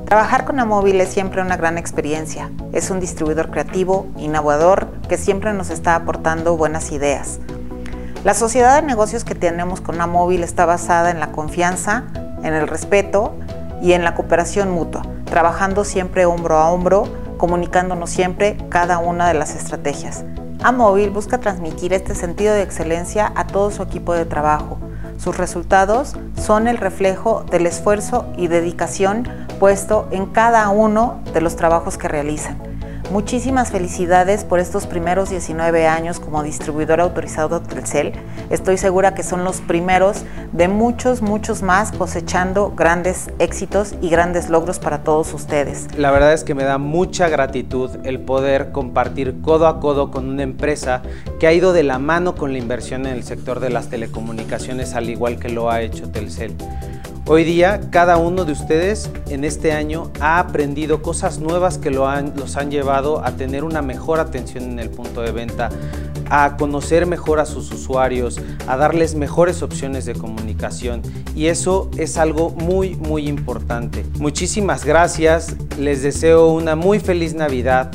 Trabajar con Amóvil es siempre una gran experiencia. Es un distribuidor creativo, innovador, que siempre nos está aportando buenas ideas. La sociedad de negocios que tenemos con Amóvil está basada en la confianza, en el respeto y en la cooperación mutua, trabajando siempre hombro a hombro, comunicándonos siempre cada una de las estrategias. Amóvil busca transmitir este sentido de excelencia a todo su equipo de trabajo. Sus resultados son el reflejo del esfuerzo y dedicación puesto en cada uno de los trabajos que realizan. Muchísimas felicidades por estos primeros 19 años como distribuidor autorizado de Telcel. Estoy segura que son los primeros de muchos más cosechando grandes éxitos y grandes logros para todos ustedes. La verdad es que me da mucha gratitud el poder compartir codo a codo con una empresa que ha ido de la mano con la inversión en el sector de las telecomunicaciones, al igual que lo ha hecho Telcel. Hoy día, cada uno de ustedes en este año ha aprendido cosas nuevas que los han llevado a tener una mejor atención en el punto de venta, a conocer mejor a sus usuarios, a darles mejores opciones de comunicación, y eso es algo muy importante. Muchísimas gracias, les deseo una muy feliz Navidad.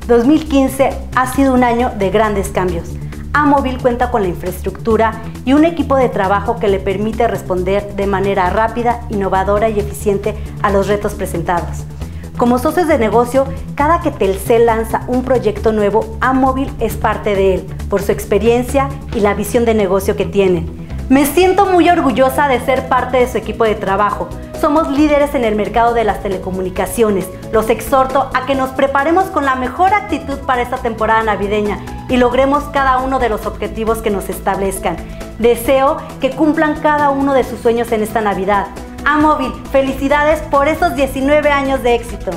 2015 ha sido un año de grandes cambios. Amóvil cuenta con la infraestructura y un equipo de trabajo que le permite responder de manera rápida, innovadora y eficiente a los retos presentados. Como socios de negocio, cada que Telcel lanza un proyecto nuevo, Amóvil es parte de él, por su experiencia y la visión de negocio que tienen. Me siento muy orgullosa de ser parte de su equipo de trabajo. Somos líderes en el mercado de las telecomunicaciones. Los exhorto a que nos preparemos con la mejor actitud para esta temporada navideña y logremos cada uno de los objetivos que nos establezcan. Deseo que cumplan cada uno de sus sueños en esta Navidad. Amóvil, felicidades por esos 19 años de éxito.